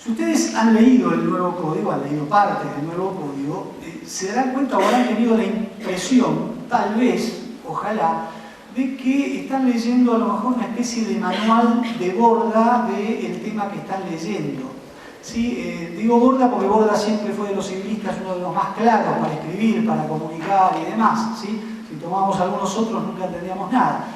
Si ustedes han leído el nuevo código, han leído parte del nuevo código, se darán cuenta o habrán tenido la impresión, tal vez, ojalá, de que están leyendo a lo mejor una especie de manual de Borda del tema que están leyendo. ¿Sí? Digo Borda porque Borda siempre fue de los civilistas uno de los más claros para escribir, para comunicar y demás. ¿Sí? Si tomamos algunos otros nunca entendíamos nada.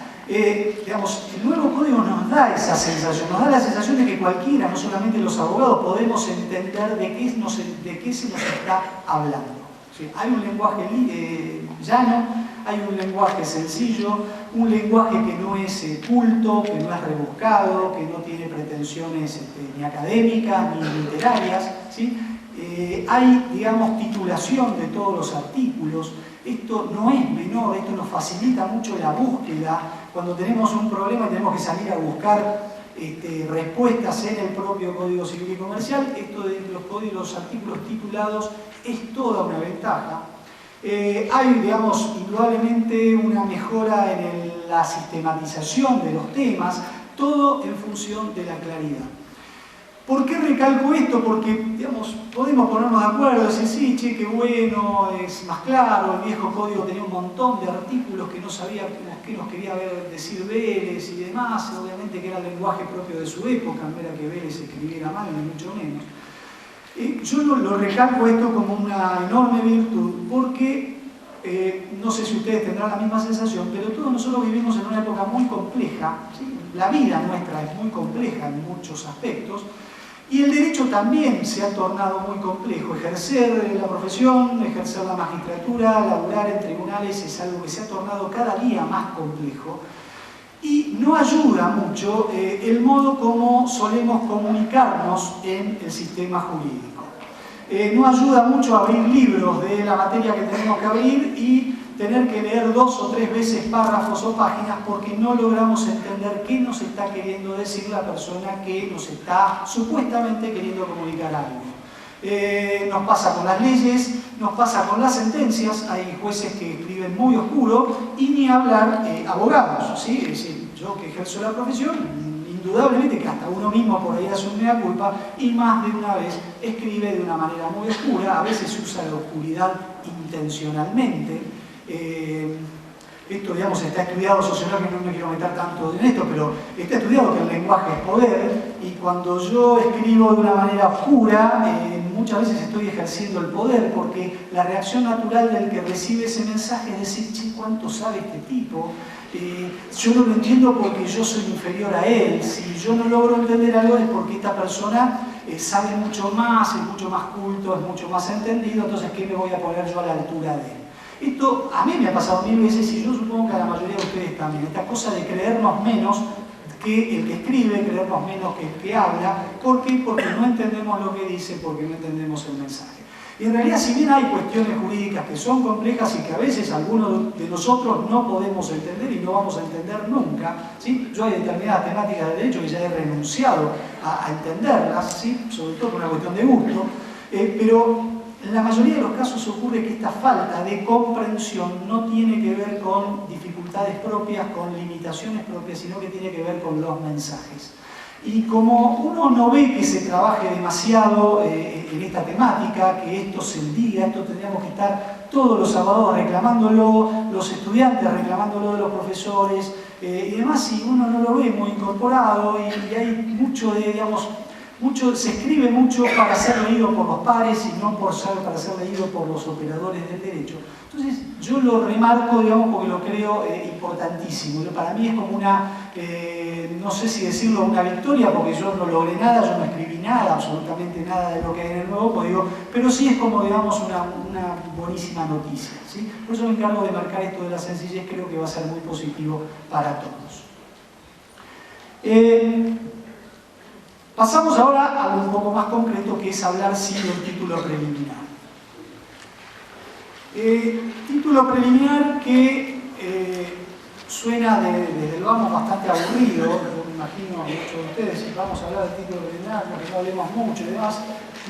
Digamos, el nuevo código nos da esa sensación, nos da la sensación de que cualquiera, no solamente los abogados, podemos entender de qué se nos está hablando. ¿Sí? Hay un lenguaje llano, hay un lenguaje sencillo, un lenguaje que no es culto, que no es rebuscado, que no tiene pretensiones ni académicas ni literarias. ¿Sí? Hay, digamos, titulación de todos los artículos. Esto no es menor, esto nos facilita mucho la búsqueda. Cuando tenemos un problema y tenemos que salir a buscar respuestas en el propio Código Civil y Comercial, esto de los artículos titulados es toda una ventaja. Hay, digamos, indudablemente una mejora en la sistematización de los temas, todo en función de la claridad. ¿Por qué recalco esto? Porque, digamos, podemos ponernos de acuerdo, decir, sí, che, qué bueno, es más claro, el viejo código tenía un montón de artículos que no sabía qué nos quería decir Vélez y demás, obviamente que era el lenguaje propio de su época, no era que Vélez escribiera mal, ni mucho menos. Yo lo recalco esto como una enorme virtud, porque no sé si ustedes tendrán la misma sensación, pero todos nosotros vivimos en una época muy compleja, ¿sí? La vida nuestra es muy compleja en muchos aspectos, y el derecho también se ha tornado muy complejo. Ejercer la profesión, ejercer la magistratura, laburar en tribunales es algo que se ha tornado cada día más complejo. Y no ayuda mucho el modo como solemos comunicarnos en el sistema jurídico. No ayuda mucho a abrir libros de la materia que tenemos que abrir y tener que leer 2 o 3 veces párrafos o páginas porque no logramos entender qué nos está queriendo decir la persona que nos está supuestamente queriendo comunicar algo. Nos pasa con las leyes, nos pasa con las sentencias, hay jueces que escriben muy oscuro y ni hablar abogados, ¿sí? Es decir, yo que ejerzo la profesión, indudablemente que hasta uno mismo por ahí hace una culpa y más de una vez escribe de una manera muy oscura, a veces usa la oscuridad intencionalmente. Esto, digamos, está estudiado sociológicamente, no me quiero meter tanto en esto, pero está estudiado que el lenguaje es poder y cuando yo escribo de una manera oscura, muchas veces estoy ejerciendo el poder porque la reacción natural del que recibe ese mensaje es decir, che, ¿cuánto sabe este tipo? Yo no lo entiendo porque yo soy inferior a él. Si yo no logro entender algo es porque esta persona sabe mucho más, es mucho más culto, es mucho más entendido, entonces ¿qué me voy a poner yo a la altura de él? Esto a mí me ha pasado 1000 veces y yo supongo que a la mayoría de ustedes también. Esta cosa de creernos menos que el que escribe, creernos menos que el que habla. ¿Por qué? Porque no entendemos lo que dice, porque no entendemos el mensaje. Y en realidad, si bien hay cuestiones jurídicas que son complejas y que a veces algunos de nosotros no podemos entender y no vamos a entender nunca, ¿sí? Yo hay determinadas temáticas del derecho que ya he renunciado a entenderlas, ¿sí? Sobre todo por una cuestión de gusto, pero en la mayoría de los casos ocurre que esta falta de comprensión no tiene que ver con dificultades propias, con limitaciones propias, sino que tiene que ver con los mensajes. Y como uno no ve que se trabaje demasiado en esta temática, que esto se diga, esto tendríamos que estar todos los abogados reclamándolo, los estudiantes reclamándolo de los profesores y demás, si uno no lo ve muy incorporado y hay mucho de, digamos, se escribe mucho para ser leído por los pares y no para ser leído por los operadores del derecho. Entonces yo lo remarco, digamos, porque lo creo importantísimo. Para mí es como una, no sé si decirlo una victoria, porque yo no logré nada, yo no escribí nada, absolutamente nada de lo que hay en el nuevo código, pero sí es como, digamos, una buenísima noticia, ¿sí? Por eso me encargo de marcar esto de la sencillez, creo que va a ser muy positivo para todos. Pasamos ahora a algo un poco más concreto, que es hablar sí del título preliminar. Título preliminar que suena desde el vamos bastante aburrido. Yo me imagino a muchos de ustedes, si vamos a hablar del título preliminar, porque no hablemos mucho y demás.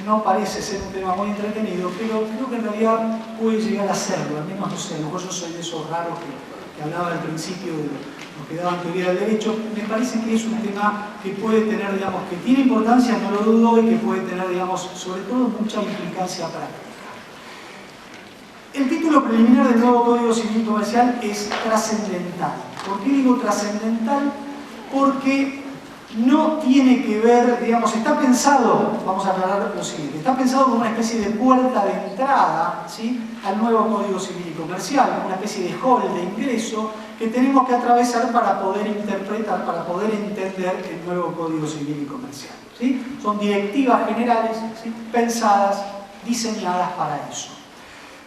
no parece ser un tema muy entretenido, pero creo que en realidad puede llegar a serlo, al menos no sé, a lo mejor yo soy de esos raros que hablaba al principio de los que daban teoría del derecho. Me parece que es un tema que puede tener, digamos, que tiene importancia, no lo dudo, y que puede tener, digamos, sobre todo mucha implicancia práctica. El título preliminar del nuevo Código Civil Comercial es trascendental. ¿Por qué digo trascendental? Porque no tiene que ver, digamos, está pensado, vamos a aclarar lo siguiente, está pensado como una especie de puerta de entrada, ¿sí?, al nuevo Código Civil y Comercial, como una especie de hall de ingreso que tenemos que atravesar para poder interpretar, para poder entender el nuevo Código Civil y Comercial, ¿sí? Son directivas generales, ¿sí?, pensadas, diseñadas para eso.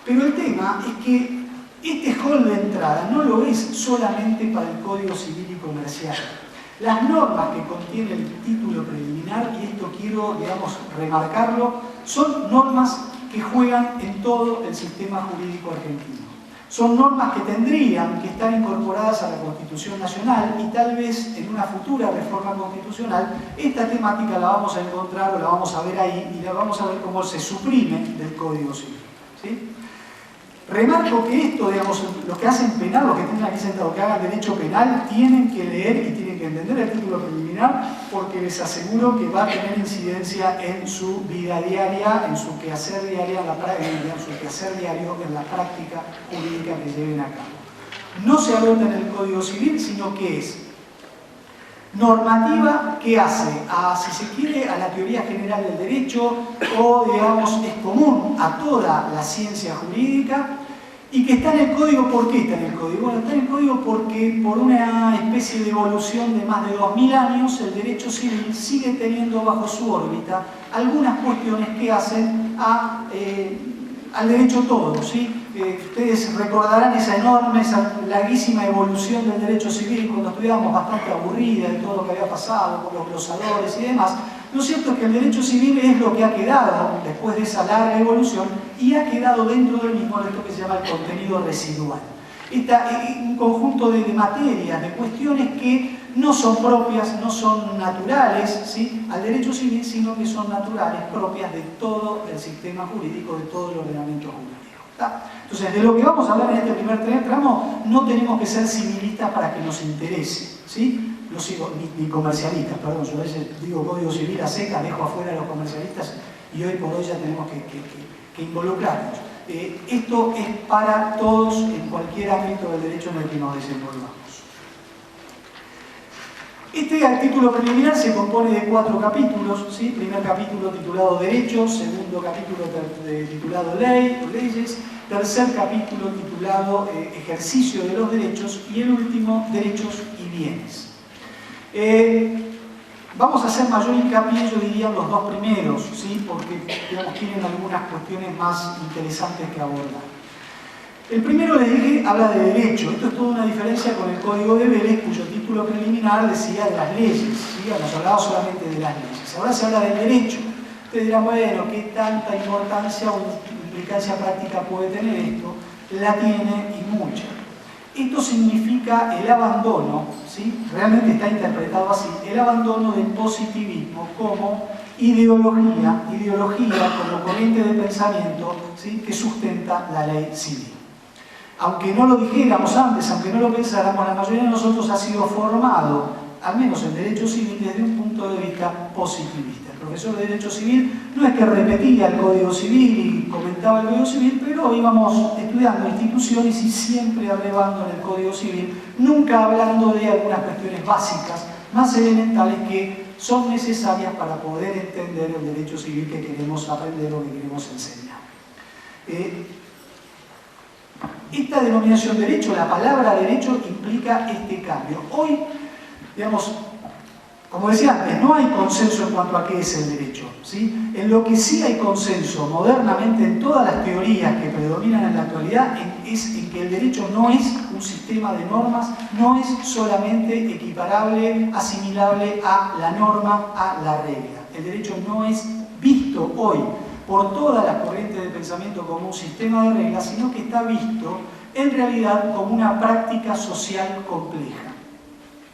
Pero el tema es que este hall de entrada no lo es solamente para el Código Civil y Comercial. Las normas que contiene el título preliminar, y esto quiero, digamos, remarcarlo, son normas que juegan en todo el sistema jurídico argentino. Son normas que tendrían que estar incorporadas a la Constitución Nacional y tal vez en una futura reforma constitucional esta temática la vamos a encontrar o la vamos a ver ahí y la vamos a ver cómo se suprime del Código Civil, ¿sí? Remarco que esto, digamos, los que hacen penal, los que tienen aquí sentados, que hagan derecho penal, tienen que leer y tienen que entender el título preliminar, porque les aseguro que va a tener incidencia en su vida diaria, en su quehacer diario, en la práctica jurídica que lleven a cabo. No se agota en el Código Civil, sino que es normativa que hace, si se quiere, a la teoría general del derecho, o, digamos, es común a toda la ciencia jurídica, y que está en el Código. ¿Por qué está en el Código? Bueno, está en el Código porque por una especie de evolución de más de 2000 años, el derecho civil sigue teniendo bajo su órbita algunas cuestiones que hacen al derecho todo, ¿sí? Ustedes recordarán esa enorme, esa larguísima evolución del derecho civil cuando estudiábamos, bastante aburrida de todo lo que había pasado, por los glosadores y demás. Lo cierto es que el derecho civil es lo que ha quedado después de esa larga evolución y ha quedado dentro del mismo esto que se llama el contenido residual. Un conjunto de materias, de cuestiones que no son propias, no son naturales, ¿sí?, al derecho civil, sino que son naturales, propias de todo el sistema jurídico, de todo el ordenamiento jurídico. ¿Está? Entonces, de lo que vamos a hablar en este primer tramo, no tenemos que ser civilistas para que nos interese, ¿sí? No sigo, ni comercialistas, perdón, yo a veces digo Código Civil a seca, dejo afuera a los comercialistas y hoy por hoy ya tenemos que involucrarnos. Esto es para todos en cualquier ámbito del derecho en el que nos desenvolvamos. Este título preliminar se compone de 4 capítulos, ¿sí? Primer capítulo titulado Derechos, segundo capítulo titulado Leyes, tercer capítulo titulado Ejercicio de los Derechos y el último Derechos y Bienes. Vamos a hacer mayor hincapié, yo diría, en los 2 primeros, ¿sí?, porque, digamos, tienen algunas cuestiones más interesantes que abordar. El primero, les dije, habla de derecho. Esto es toda una diferencia con el Código de Vélez, cuyo título preliminar decía de las leyes, ¿sí? Nos hablaba solamente de las leyes. Ahora se habla del derecho. Ustedes dirán, bueno, ¿qué tanta importancia o implicancia práctica puede tener esto? La tiene y mucha. Esto significa el abandono, ¿sí?, realmente está interpretado así, el abandono del positivismo como ideología como corriente de pensamiento, ¿sí?, que sustenta la ley civil. Aunque no lo dijéramos antes, aunque no lo pensáramos, la mayoría de nosotros ha sido formado, al menos en derecho civil, desde un punto de vista positivista. El profesor de derecho civil no es que repetía el Código Civil y comentaba el Código Civil, pero íbamos estudiando instituciones y siempre abrevando en el Código Civil, nunca hablando de algunas cuestiones básicas, más elementales, que son necesarias para poder entender el derecho civil que queremos aprender o que queremos enseñar. Esta denominación derecho, la palabra derecho, implica este cambio. Hoy, digamos, como decía antes, no hay consenso en cuanto a qué es el derecho, ¿sí? En lo que sí hay consenso modernamente en todas las teorías que predominan en la actualidad es en que el derecho no es un sistema de normas, no es solamente equiparable, asimilable a la norma, a la regla. El derecho no es visto hoy por todas las corrientes de pensamiento como un sistema de reglas, sino que está visto en realidad como una práctica social compleja.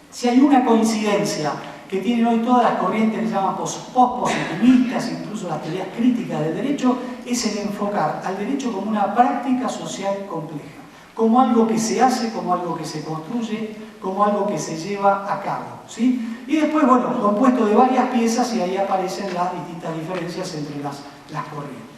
Si hay una coincidencia que tienen hoy todas las corrientes que se llaman pospositivistas, incluso las teorías críticas del derecho, es el enfocar al derecho como una práctica social compleja, como algo que se hace, como algo que se construye, como algo que se lleva a cabo, ¿sí? Y después, bueno, compuesto de varias piezas, y ahí aparecen las distintas diferencias entre las corrientes.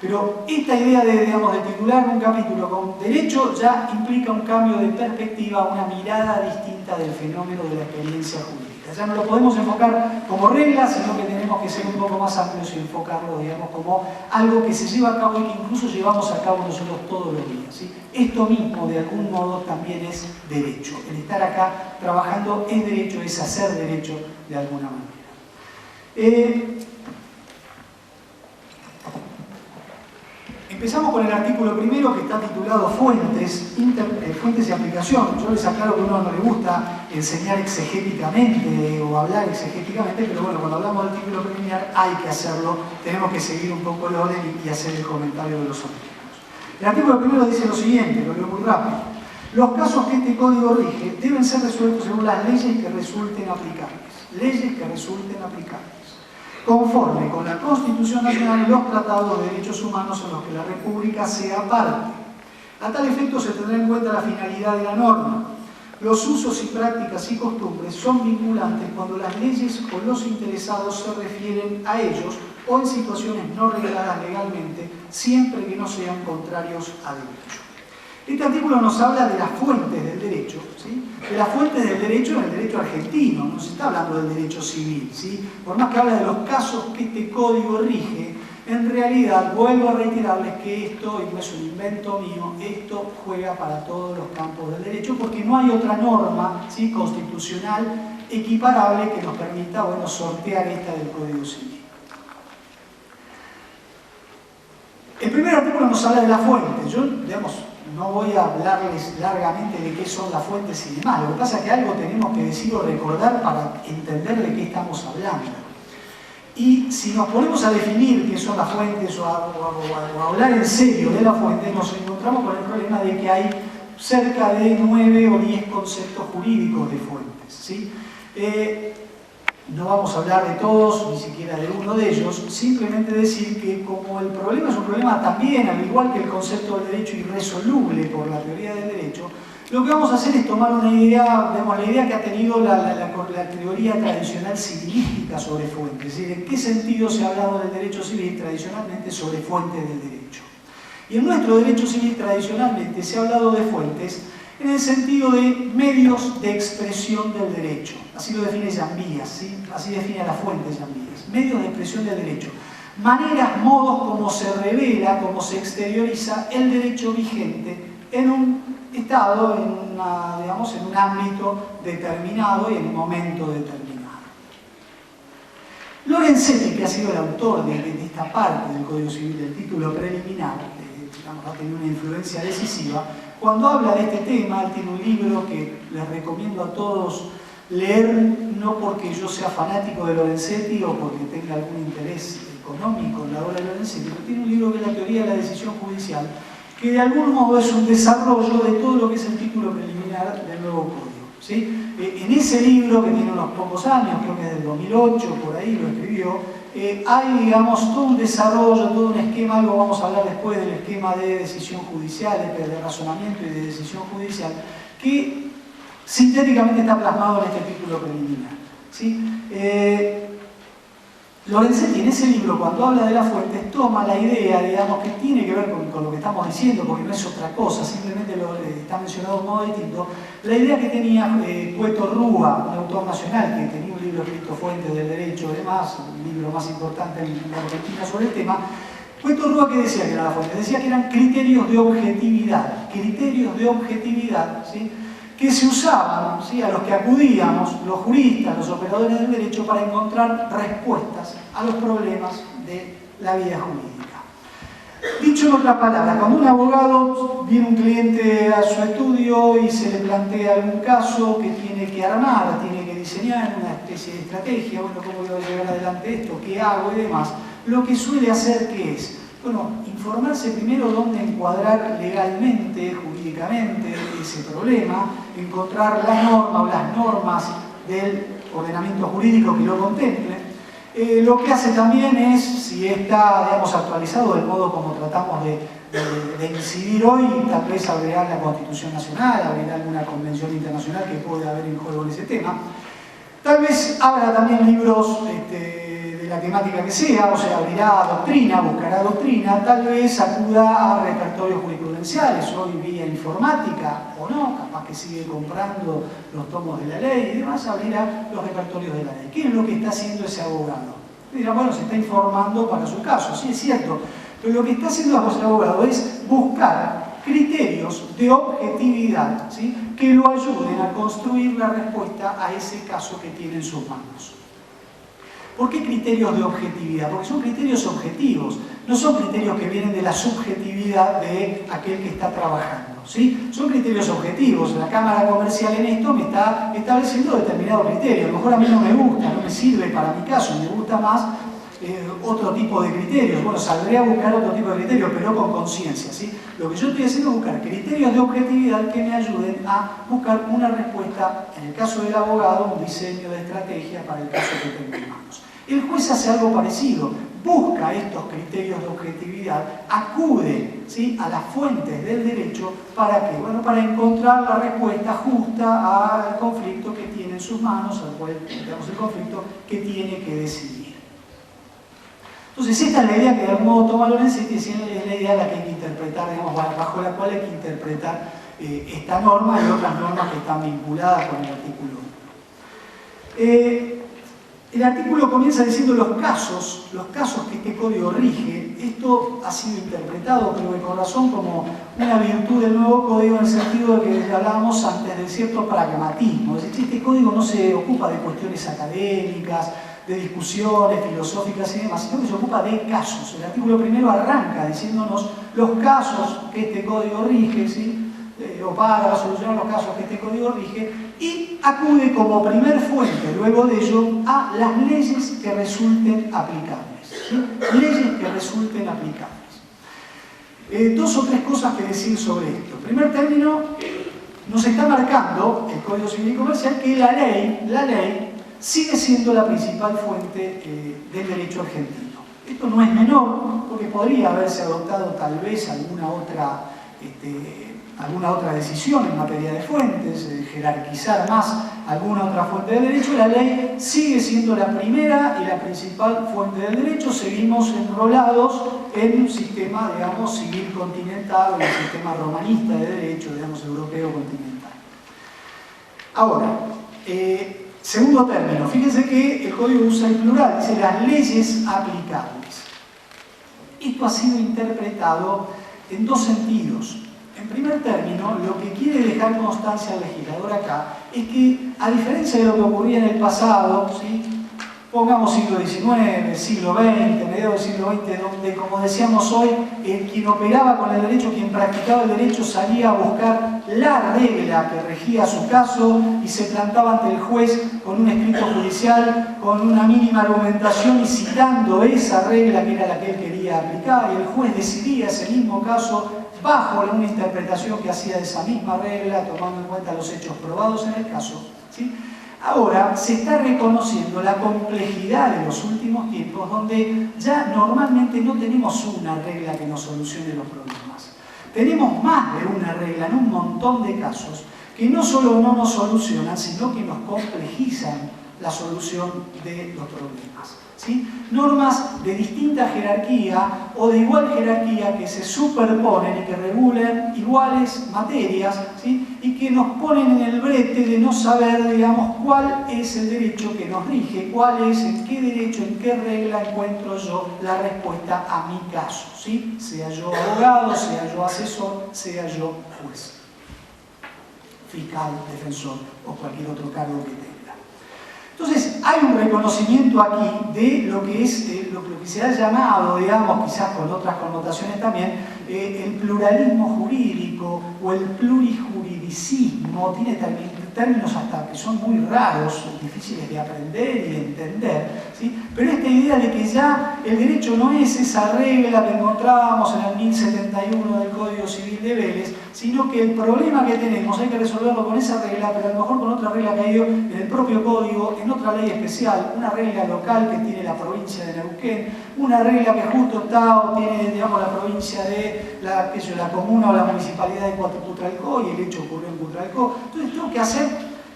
Pero esta idea de titular un capítulo con derecho ya implica un cambio de perspectiva, una mirada distinta del fenómeno de la experiencia jurídica. Ya no lo podemos enfocar como regla, sino que tenemos que ser un poco más amplios y enfocarlo, como algo que se lleva a cabo y que incluso llevamos a cabo nosotros todos los días, ¿sí? Esto mismo, de algún modo, también es derecho. El estar acá trabajando es derecho, es hacer derecho de alguna manera. Empezamos con el artículo primero, que está titulado Fuentes y aplicación. Yo les aclaro que a uno no le gusta enseñar exegéticamente o hablar exegéticamente, pero bueno, cuando hablamos del título preliminar hay que hacerlo, tenemos que seguir un poco el orden y hacer el comentario de los artículos. El artículo primero dice lo siguiente, lo leo muy rápido. Los casos que este código rige deben ser resueltos según las leyes que resulten aplicables. Leyes que resulten aplicables. Conforme con la Constitución Nacional y los tratados de derechos humanos en los que la República sea parte. A tal efecto se tendrá en cuenta la finalidad de la norma. Los usos y prácticas y costumbres son vinculantes cuando las leyes o los interesados se refieren a ellos o en situaciones no regladas legalmente, siempre que no sean contrarios a derecho. Este artículo nos habla de las fuentes del derecho, ¿sí? De las fuentes del derecho en el derecho argentino, no se está hablando del derecho civil, ¿sí? Por más que habla de los casos que este código rige, en realidad vuelvo a reiterarles que esto, y no es un invento mío, esto juega para todos los campos del derecho, porque no hay otra norma, ¿sí?, constitucional equiparable que nos permita, bueno, sortear esta del Código Civil. El primer artículo nos habla de las fuentes. Yo, no voy a hablarles largamente de qué son las fuentes y demás. Lo que pasa es que algo tenemos que decir o recordar para entender de qué estamos hablando. Y si nos ponemos a definir qué son las fuentes o a hablar en serio de las fuentes, nos encontramos con el problema de que hay cerca de 9 o 10 conceptos jurídicos de fuentes, ¿sí? No vamos a hablar de todos, ni siquiera de uno de ellos, simplemente decir que como el problema es un problema también, al igual que el concepto del derecho irresoluble por la teoría del derecho, lo que vamos a hacer es tomar una idea, la idea que ha tenido la teoría tradicional civilística sobre fuentes, es decir, en qué sentido se ha hablado del derecho civil tradicionalmente sobre fuentes del derecho. Y en nuestro derecho civil tradicionalmente se ha hablado de fuentes en el sentido de medios de expresión del derecho. Así lo define Llambías, ¿sí? Así define a la fuente Llambías. Medios de expresión del derecho. Maneras, modos como se revela, como se exterioriza el derecho vigente en un estado, en un ámbito determinado y en un momento determinado. Lorenzetti, que ha sido el autor de esta parte del Código Civil, del título preliminar, ha tenido una influencia decisiva. Cuando habla de este tema, él tiene un libro que les recomiendo a todos leer, no porque yo sea fanático de Lorenzetti o porque tenga algún interés económico en la obra de Lorenzetti, pero tiene un libro que es la teoría de la decisión judicial, que de algún modo es un desarrollo de todo lo que es el título preliminar del nuevo código, ¿sí? En ese libro, que tiene unos pocos años, creo que es del 2008, por ahí lo escribió, hay, todo un desarrollo, todo un esquema, algo vamos a hablar después del esquema de decisión judicial, de razonamiento y de decisión judicial, que sintéticamente está plasmado en este título preliminar, ¿sí? Lorenzetti en ese libro, cuando habla de las fuentes, toma la idea, que tiene que ver con lo que estamos diciendo, porque no es otra cosa, simplemente está mencionado de un modo distinto, la idea que tenía Cueto Rúa, un autor nacional que tenía un libro escrito Fuentes del Derecho, además, un libro más importante en la Argentina sobre el tema. Cueto Rúa, ¿qué decía que eran las fuentes? Decía que eran criterios de objetividad, ¿sí?, que se usaban, ¿sí?, a los que acudíamos los juristas, los operadores del derecho, para encontrar respuestas a los problemas de la vida jurídica. Dicho en otras palabras, cuando un abogado viene un cliente a su estudio y se le plantea algún caso que tiene que armar, tiene que diseñar una especie de estrategia, bueno, ¿cómo voy a llevar adelante esto? ¿Qué hago? Y demás, lo que suele hacer, ¿qué es? Bueno, informarse primero dónde encuadrar legalmente, jurídicamente ese problema, encontrar la norma o las normas del ordenamiento jurídico que lo contemple. Lo que hace también es, si está, digamos, actualizado del modo como tratamos de incidir hoy, tal vez abrirá la Constitución Nacional, abrirá alguna convención internacional que pueda haber en juego en ese tema. Tal vez abra también libros de la temática que sea, o sea, abrirá doctrina, buscará doctrina, tal vez acuda a repertorios jurisprudenciales, hoy vía informática o no, capaz que sigue comprando los tomos de la ley y demás, abrirá los repertorios de la ley. ¿Qué es lo que está haciendo ese abogado? Dirá, bueno, se está informando para su caso, sí es cierto, pero lo que está haciendo ese abogado es buscar criterios de objetividad, ¿sí?, que lo ayuden a construir la respuesta a ese caso que tiene en sus manos. ¿Por qué criterios de objetividad? Porque son criterios objetivos, no son criterios que vienen de la subjetividad de aquel que está trabajando, ¿sí? Son criterios objetivos. La Cámara Comercial en esto me está estableciendo determinado criterio. A lo mejor a mí no me gusta, no me sirve para mi caso, me gusta más otro tipo de criterios. Bueno, saldré a buscar otro tipo de criterios, pero con conciencia, ¿sí? Lo que yo estoy haciendo es buscar criterios de objetividad que me ayuden a buscar una respuesta, en el caso del abogado, un diseño de estrategia para el caso que tengo en manos. El juez hace algo parecido, busca estos criterios de objetividad, acude, ¿sí?, a las fuentes del derecho, ¿para qué? Bueno, para encontrar la respuesta justa al conflicto que tiene en sus manos, al cual, digamos, el conflicto que tiene que decidir. Entonces, esta es la idea que de algún modo toma Lorenzetti, es la idea la que hay que interpretar, digamos, bajo la cual hay que interpretar esta norma y otras normas que están vinculadas con el artículo 1. El artículo comienza diciendo los casos que este código rige. Esto ha sido interpretado, creo que con razón, como una virtud del nuevo código, en el sentido de que hablábamos antes de cierto pragmatismo. Es decir, este código no se ocupa de cuestiones académicas, de discusiones filosóficas y demás, sino que se ocupa de casos. El artículo primero arranca diciéndonos los casos que este código rige, ¿sí?, o para solucionar los casos que este código rige, y acude como primer fuente, luego de ello, a las leyes que resulten aplicables, ¿sí? Leyes que resulten aplicables. Dos o tres cosas que decir sobre esto. En primer término, nos está marcando el Código Civil y Comercial que la ley sigue siendo la principal fuente del derecho argentino. Esto no es menor, porque podría haberse adoptado tal vez alguna otra decisión en materia de fuentes, jerarquizar más alguna otra fuente del derecho. La ley sigue siendo la primera y la principal fuente del derecho. Seguimos enrolados en un sistema, digamos, civil continental, o en un sistema romanista de derecho, digamos, europeo continental. Ahora, segundo término, fíjense que el código usa el plural, dice las leyes aplicables. Esto ha sido interpretado en dos sentidos. En primer término, lo que quiere dejar constancia el legislador acá es que, a diferencia de lo que ocurría en el pasado, ¿sí?, pongamos siglo XIX, siglo XX, mediados del siglo XX, donde, como decíamos hoy, quien operaba con el derecho, quien practicaba el derecho, salía a buscar la regla que regía su caso y se plantaba ante el juez con un escrito judicial, con una mínima argumentación y citando esa regla que era la que él quería aplicar, y el juez decidía ese mismo caso bajo una interpretación que hacía de esa misma regla, tomando en cuenta los hechos probados en el caso, ¿sí? Ahora se está reconociendo la complejidad de los últimos tiempos, donde ya normalmente no tenemos una regla que nos solucione los problemas. Tenemos más de una regla en un montón de casos que no solo no nos solucionan, sino que nos complejizan la solución de los problemas, ¿sí? Normas de distinta jerarquía o de igual jerarquía que se superponen y que regulan iguales materias, ¿sí?, y que nos ponen en el brete de no saber, digamos, cuál es el derecho que nos rige, cuál es, en qué derecho, en qué regla encuentro yo la respuesta a mi caso, ¿sí?, sea yo abogado, sea yo asesor, sea yo juez, fiscal, defensor o cualquier otro cargo que tenga. Entonces, hay un reconocimiento aquí de lo que es lo que se ha llamado, digamos, quizás con otras connotaciones también, el pluralismo jurídico o el plurijuridicismo. Tiene términos hasta que son muy raros, difíciles de aprender y de entender, ¿sí? Pero esta idea de que ya el derecho no es esa regla que encontrábamos en el 1071 del Código Civil de Vélez, sino que el problema que tenemos hay que resolverlo con esa regla, pero a lo mejor con otra regla que ha ido en el propio Código, en otra ley especial, una regla local que tiene la provincia de Neuquén, una regla que justo está o tiene, digamos, la provincia de la comuna o la municipalidad de Cutralcó, y el hecho ocurrió en Cutralcó. Entonces tengo que hacer,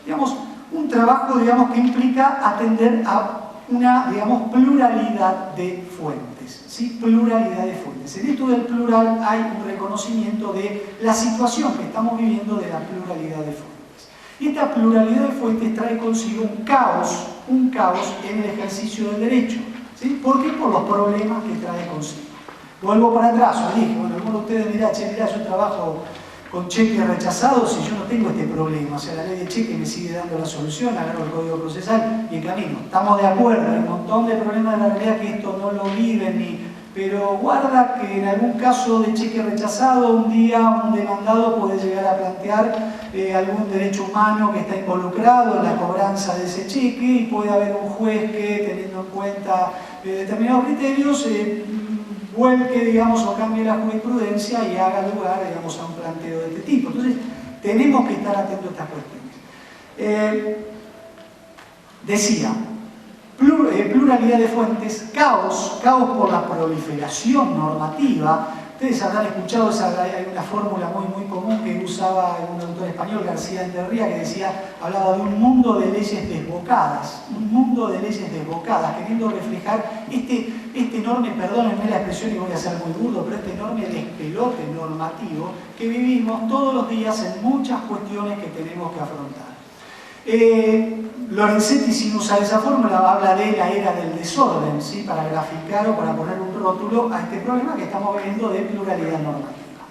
digamos, un trabajo, digamos, que implica atender a una, digamos, pluralidad de fuentes, ¿sí? Pluralidad de fuentes. En esto del plural hay un reconocimiento de la situación que estamos viviendo de la pluralidad de fuentes. Y esta pluralidad de fuentes trae consigo un caos en el ejercicio del derecho, ¿sí? ¿Por qué? Por los problemas que trae consigo. Vuelvo para atrás, yo dije, bueno, alguno de ustedes dirá, che, mirá, yo trabajo con cheques rechazados y yo no tengo este problema, o sea, la ley de cheque me sigue dando la solución, agarro el código procesal y en camino. Estamos de acuerdo, hay un montón de problemas de la realidad que esto no lo viven, pero guarda que en algún caso de cheque rechazado, un día un demandado puede llegar a plantear algún derecho humano que está involucrado en la cobranza de ese cheque, y puede haber un juez que, teniendo en cuenta determinados criterios, vuelque, digamos, o cambie la jurisprudencia y haga lugar, digamos, a un planteo de este tipo. Entonces, tenemos que estar atentos a estas cuestiones. Decía, pluralidad de fuentes, caos por la proliferación normativa. Ustedes habrán escuchado, hay una fórmula muy común que usaba un autor español, García Enterría, que decía, hablaba de un mundo de leyes desbocadas, queriendo reflejar este enorme, perdónenme la expresión y voy a ser muy burdo, pero este enorme despelote normativo que vivimos todos los días en muchas cuestiones que tenemos que afrontar. Lorenzetti, sin usar esa fórmula, habla de la era del desorden, ¿sí? Para graficar o para poner un rótulo a este problema que estamos viviendo de pluralidad normativa.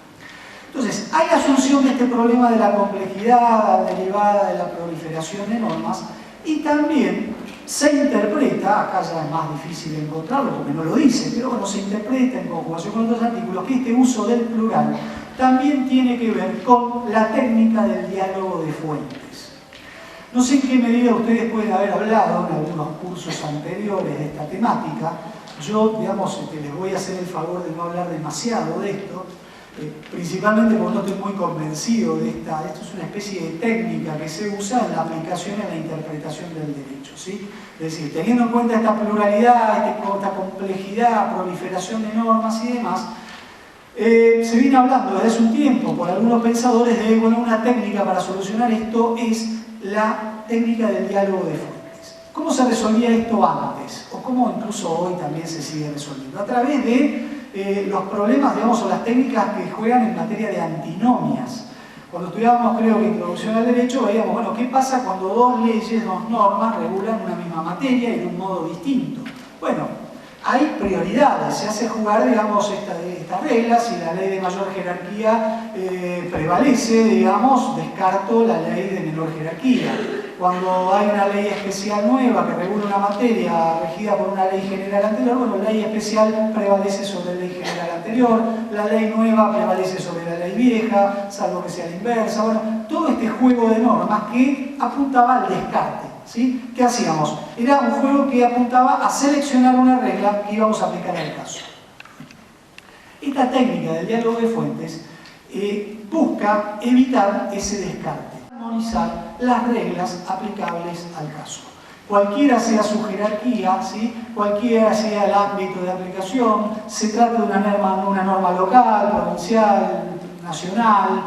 Entonces, hay asunción de este problema de la complejidad derivada de la proliferación de normas, y también se interpreta, acá ya es más difícil encontrarlo porque no lo dice, pero bueno, se interpreta en conjugación con otros artículos que este uso del plural también tiene que ver con la técnica del diálogo de fuentes. No sé en qué medida ustedes pueden haber hablado en algunos cursos anteriores de esta temática. Yo, digamos, les voy a hacer el favor de no hablar demasiado de esto, principalmente porque no estoy muy convencido de esta. Esto es una especie de técnica que se usa en la aplicación y en la interpretación del derecho, ¿sí? Es decir, teniendo en cuenta esta pluralidad, esta complejidad, proliferación de normas y demás, se viene hablando desde hace un tiempo por algunos pensadores de, bueno, una técnica para solucionar esto es la técnica del diálogo de fuentes. ¿Cómo se resolvía esto antes? O cómo incluso hoy también se sigue resolviendo. A través de los problemas, digamos, o las técnicas que juegan en materia de antinomias. Cuando estudiábamos, creo que Introducción al Derecho, veíamos, bueno, ¿qué pasa cuando dos leyes, dos normas regulan una misma materia y de un modo distinto? Bueno, hay prioridades, se hace jugar, digamos, estas reglas. Si la ley de mayor jerarquía prevalece, digamos, descarto la ley de menor jerarquía. Cuando hay una ley especial nueva que regula una materia regida por una ley general anterior, bueno, la ley especial prevalece sobre la ley general anterior, la ley nueva prevalece sobre la ley vieja, salvo que sea la inversa. Bueno, todo este juego de normas que apuntaba al descarte, ¿sí? ¿Qué hacíamos? Era un juego que apuntaba a seleccionar una regla que íbamos a aplicar al caso. Esta técnica del diálogo de fuentes busca evitar ese descarte, armonizar las reglas aplicables al caso. Cualquiera sea su jerarquía, ¿sí? Cualquiera sea el ámbito de aplicación, se trata de una norma local, provincial, nacional,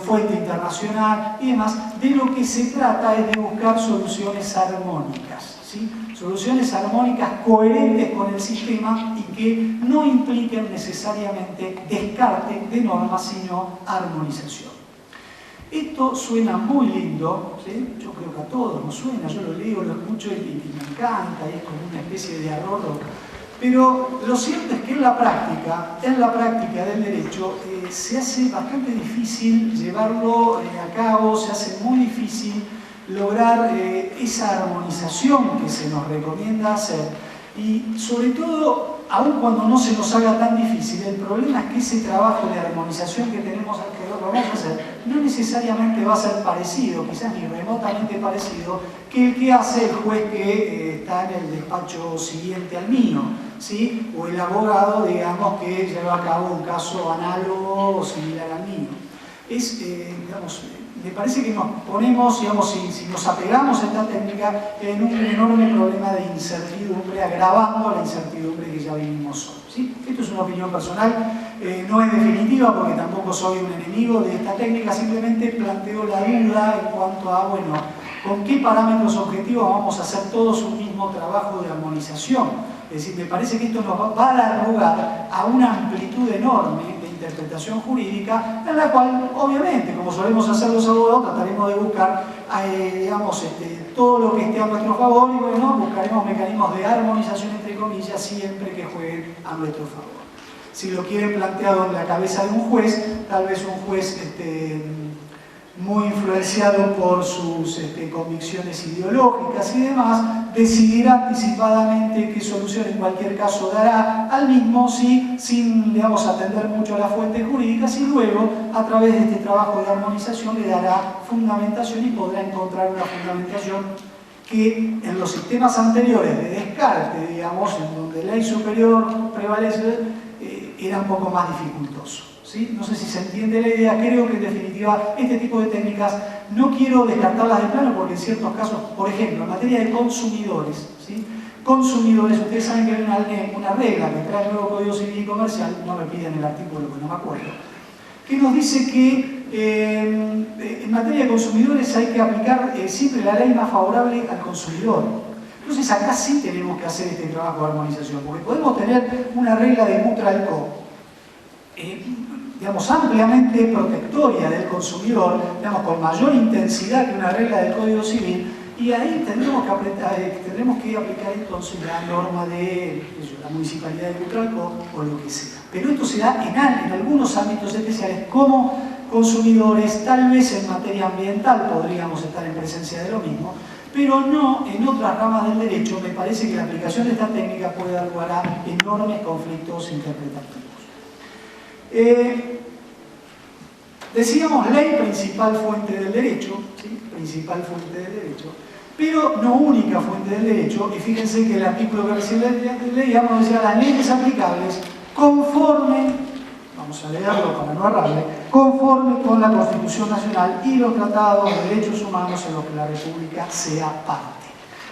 fuente internacional y demás, de lo que se trata es de buscar soluciones armónicas, ¿sí? Soluciones armónicas coherentes con el sistema y que no impliquen necesariamente descarte de normas, sino armonización. Esto suena muy lindo, ¿sí? Yo creo que a todos nos suena, yo lo leo, lo escucho y me encanta, y es como una especie de arrojo. Pero lo cierto es que en la práctica del derecho, se hace bastante difícil llevarlo a cabo, se hace muy difícil lograr esa armonización que se nos recomienda hacer, y sobre todo aun cuando no se nos haga tan difícil, el problema es que ese trabajo de armonización que tenemos que vamos a hacer no necesariamente va a ser parecido, quizás ni remotamente parecido, que el que hace el juez que está en el despacho siguiente al mío, ¿sí? O el abogado, digamos, que lleva a cabo un caso análogo o similar al mío. Digamos, me parece que nos ponemos, digamos, si nos apegamos a esta técnica, en un enorme problema de incertidumbre, agravando la incertidumbre que ya vivimos hoy, ¿sí? Esto es una opinión personal, no es definitiva porque tampoco soy un enemigo de esta técnica, simplemente planteo la duda en cuanto a, bueno, con qué parámetros objetivos vamos a hacer todos un mismo trabajo de armonización. Es decir, me parece que esto nos va a dar lugar a una amplitud enorme de interpretación jurídica, en la cual, obviamente, como solemos hacer los abogados, trataremos de buscar, digamos, todo lo que esté a nuestro favor y, bueno, buscaremos mecanismos de armonización, entre comillas, siempre que jueguen a nuestro favor. Si lo quieren planteado en la cabeza de un juez, tal vez un juez muy influenciado por sus convicciones ideológicas y demás, decidirá anticipadamente qué solución en cualquier caso dará al mismo, ¿sí? Sin, digamos, atender mucho a las fuentes jurídicas, y luego, a través de este trabajo de armonización, le dará fundamentación y podrá encontrar una fundamentación que en los sistemas anteriores de Descartes, digamos, en donde la ley superior prevalece, era un poco más dificultoso. ¿Sí? No sé si se entiende la idea. Creo que en definitiva este tipo de técnicas no quiero descartarlas de plano porque en ciertos casos, por ejemplo, en materia de consumidores, ¿sí? Consumidores, ustedes saben que hay una regla que trae el nuevo Código Civil y Comercial, no me piden el artículo porque no me acuerdo, que nos dice que en materia de consumidores hay que aplicar siempre la ley más favorable al consumidor. Entonces acá sí tenemos que hacer este trabajo de armonización, porque podemos tener una regla de mutual co, digamos, ampliamente protectoria del consumidor, digamos, con mayor intensidad que una regla del Código Civil, y ahí tendremos que aplicar entonces la norma de la municipalidad de Cutralcó o lo que sea. Pero esto se da en algunos ámbitos especiales como consumidores, tal vez en materia ambiental podríamos estar en presencia de lo mismo, pero no en otras ramas del derecho. Me parece que la aplicación de esta técnica puede dar lugar a enormes conflictos interpretativos. Decíamos ley, principal fuente del derecho, ¿sí? Principal fuente del derecho, pero no única fuente del derecho, y fíjense que el artículo que recién leíamos decía las leyes aplicables conforme, vamos a leerlo para no errarle, conforme con la Constitución Nacional y los tratados de derechos humanos en los que la República sea parte.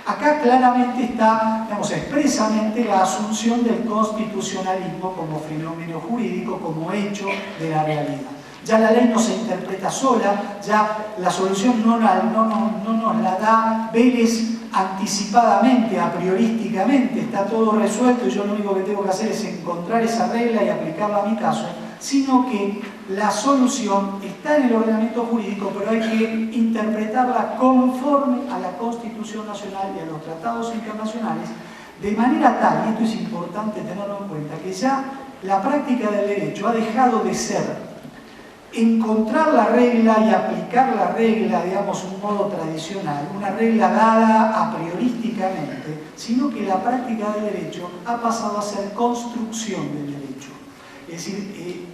Acá claramente está, digamos, expresamente la asunción del constitucionalismo como fenómeno jurídico, como hecho de la realidad. Ya la ley no se interpreta sola, ya la solución no nos la da Vélez anticipadamente, a priorísticamente, está todo resuelto y yo lo único que tengo que hacer es encontrar esa regla y aplicarla a mi caso, sino que la solución está en el ordenamiento jurídico, pero hay que interpretarla conforme a la Constitución Nacional y a los tratados internacionales, de manera tal, y esto es importante tenerlo en cuenta, que ya la práctica del derecho ha dejado de ser encontrar la regla y aplicar la regla, digamos, un modo tradicional, una regla dada a priorísticamente, sino que la práctica del derecho ha pasado a ser construcción del derecho. Es decir,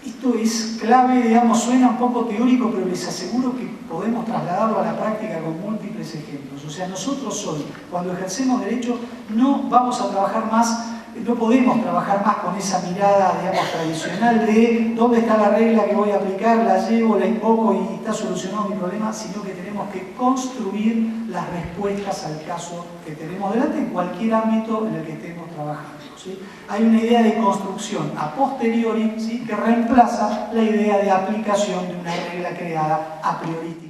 esto es clave, digamos, suena un poco teórico, pero les aseguro que podemos trasladarlo a la práctica con múltiples ejemplos. O sea, nosotros hoy, cuando ejercemos derecho, no vamos a trabajar más, no podemos trabajar más con esa mirada, digamos, tradicional de dónde está la regla que voy a aplicar, la llevo, la invoco y está solucionado mi problema, sino que tenemos que construir las respuestas al caso que tenemos delante en cualquier ámbito en el que estemos trabajando, ¿sí? Hay una idea de construcción a posteriori, ¿sí?, que reemplaza la idea de aplicación de una regla creada a priori.